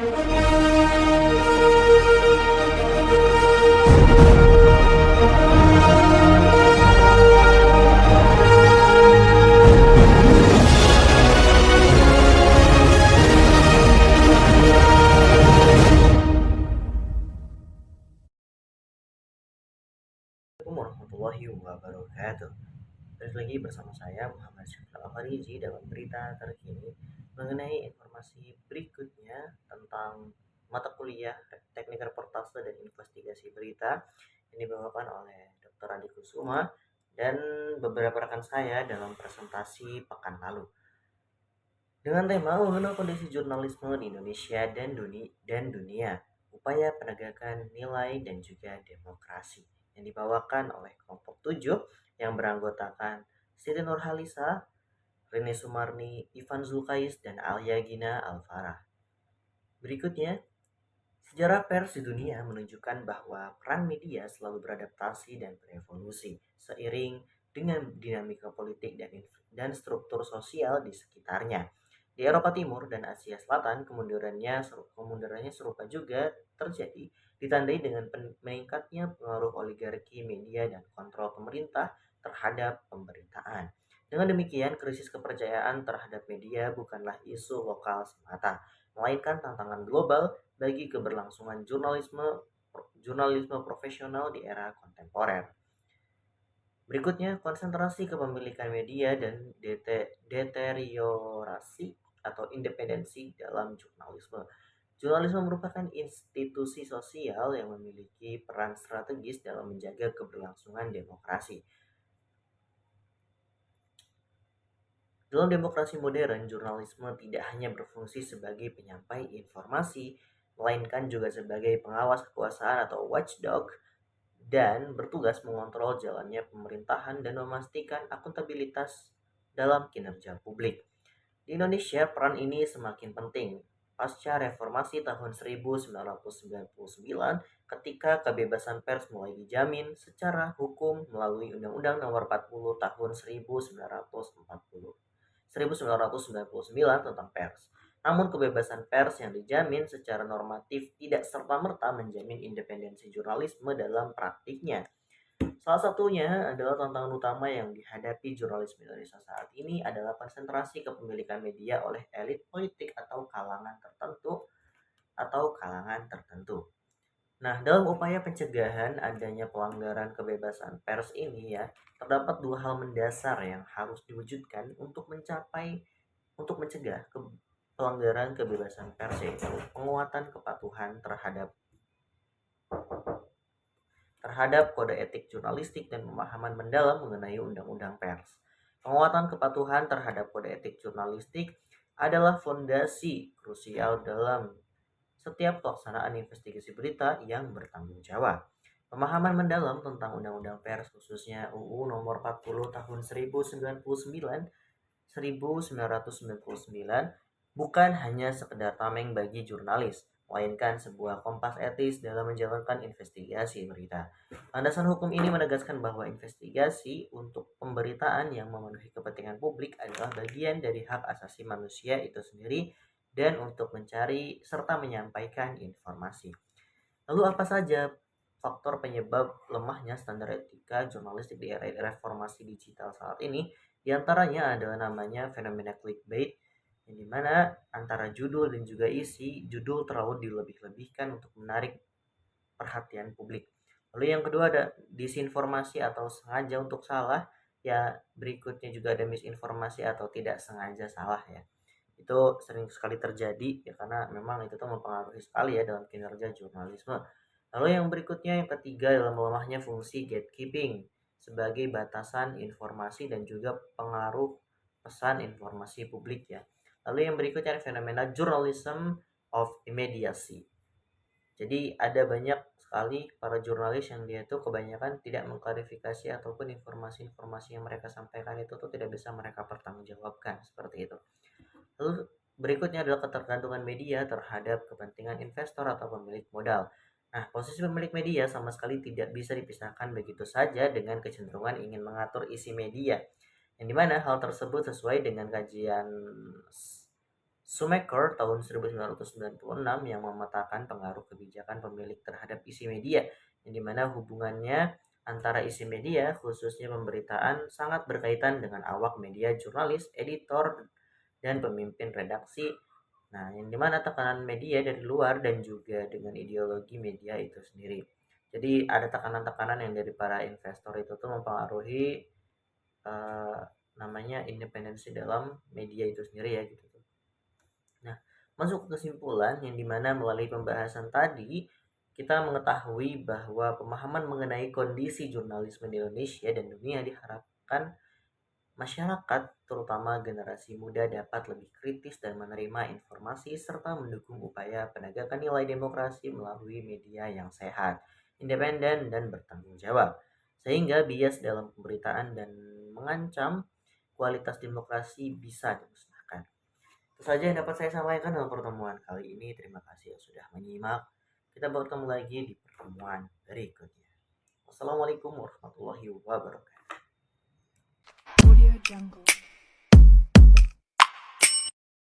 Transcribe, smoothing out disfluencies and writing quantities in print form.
Assalamualaikum warahmatullahi wabarakatuh. Balik lagi bersama saya Muhammad Syafil Al-Fariji dalam berita terkini mengenai informasi berikutnya tentang mata kuliah Teknik Reportase dan Investigasi Berita yang dibawakan oleh Dr. Adi Kusuma dan beberapa rekan saya dalam presentasi pekan lalu dengan tema mengenal kondisi jurnalisme di Indonesia dan dunia, upaya penegakan nilai dan juga demokrasi yang dibawakan oleh kelompok 7 yang beranggotakan Siti Nurhalisa, Rene Sumarni, Ivan Zulkais, dan Alia Gina Alfarah. Berikutnya, sejarah pers di dunia menunjukkan bahwa peran media selalu beradaptasi dan berevolusi seiring dengan dinamika politik dan struktur sosial di sekitarnya. Di Eropa Timur dan Asia Selatan, kemundurannya serupa juga terjadi, ditandai dengan meningkatnya pengaruh oligarki media dan kontrol pemerintah terhadap pemberitaan. Dengan demikian, krisis kepercayaan terhadap media bukanlah isu lokal semata, melainkan tantangan global bagi keberlangsungan jurnalisme profesional di era kontemporer. Berikutnya, konsentrasi kepemilikan media dan deteriorasi atau independensi dalam jurnalisme. Jurnalisme merupakan institusi sosial yang memiliki peran strategis dalam menjaga keberlangsungan demokrasi. Dalam demokrasi modern, jurnalisme tidak hanya berfungsi sebagai penyampai informasi, melainkan juga sebagai pengawas kekuasaan atau watchdog dan bertugas mengontrol jalannya pemerintahan dan memastikan akuntabilitas dalam kinerja publik. Di Indonesia, peran ini semakin penting pasca reformasi tahun 1999 ketika kebebasan pers mulai dijamin secara hukum melalui Undang-Undang Nomor 40 Tahun 1999 tentang pers. Namun kebebasan pers yang dijamin secara normatif tidak serta-merta menjamin independensi jurnalisme dalam praktiknya. Salah satunya adalah tantangan utama yang dihadapi jurnalisme Indonesia saat ini adalah konsentrasi kepemilikan media oleh elit politik atau kalangan tertentu. Nah, dalam upaya pencegahan adanya pelanggaran kebebasan pers ini ya, terdapat dua hal mendasar yang harus diwujudkan untuk mencegah pelanggaran kebebasan pers, yaitu penguatan kepatuhan terhadap kode etik jurnalistik dan pemahaman mendalam mengenai undang-undang pers. Penguatan kepatuhan terhadap kode etik jurnalistik adalah fondasi krusial dalam setiap pelaksanaan investigasi berita yang bertanggung jawab. Pemahaman mendalam tentang undang-undang pers, khususnya UU Nomor 40 Tahun 1999 bukan hanya sekedar tameng bagi jurnalis, melainkan sebuah kompas etis dalam menjalankan investigasi berita. Landasan hukum ini menegaskan bahwa investigasi untuk pemberitaan yang memenuhi kepentingan publik adalah bagian dari hak asasi manusia itu sendiri dan untuk mencari serta menyampaikan informasi. Lalu apa saja faktor penyebab lemahnya standar etika jurnalistik di era reformasi digital saat ini? Di antaranya adalah namanya fenomena clickbait, yang dimana antara judul dan juga isi, judul terlalu dilebih-lebihkan untuk menarik perhatian publik. Lalu yang kedua ada disinformasi atau sengaja untuk salah. Ya, berikutnya juga ada misinformasi atau tidak sengaja salah ya. Itu sering sekali terjadi ya, karena memang itu tuh mempengaruhi sekali ya dalam kinerja jurnalisme. Lalu yang berikutnya, yang ketiga, dalam melemahnya fungsi gatekeeping sebagai batasan informasi dan juga pengaruh pesan informasi publik ya. Lalu yang berikutnya fenomena journalism of immediacy. Jadi ada banyak sekali para jurnalis yang dia tuh kebanyakan tidak mengklarifikasi ataupun informasi-informasi yang mereka sampaikan itu tuh tidak bisa mereka pertanggungjawabkan seperti itu. Lalu berikutnya adalah ketergantungan media terhadap kepentingan investor atau pemilik modal. Nah, posisi pemilik media sama sekali tidak bisa dipisahkan begitu saja dengan kecenderungan ingin mengatur isi media. Yang dimana hal tersebut sesuai dengan kajian Schumacher tahun 1996 yang memetakan pengaruh kebijakan pemilik terhadap isi media, yang dimana hubungannya antara isi media, khususnya pemberitaan, sangat berkaitan dengan awak media, jurnalis, editor, dan pemimpin redaksi. Nah, yang dimana tekanan media dari luar dan juga dengan ideologi media itu sendiri. Jadi ada tekanan-tekanan yang dari para investor itu tuh mempengaruhi eh, namanya independensi dalam media itu sendiri ya gitu. Nah, masuk ke kesimpulan yang dimana melalui pembahasan tadi kita mengetahui bahwa pemahaman mengenai kondisi jurnalisme di Indonesia dan dunia diharapkan masyarakat, terutama generasi muda, dapat lebih kritis dan menerima informasi serta mendukung upaya penegakan nilai demokrasi melalui media yang sehat, independen, dan bertanggung jawab, sehingga bias dalam pemberitaan dan mengancam kualitas demokrasi bisa dimusnahkan. Itu saja yang dapat saya sampaikan dalam pertemuan kali ini. Terima kasih yang sudah menyimak. Kita bertemu lagi di pertemuan berikutnya. Wassalamualaikum warahmatullahi wabarakatuh. Audio Jungle.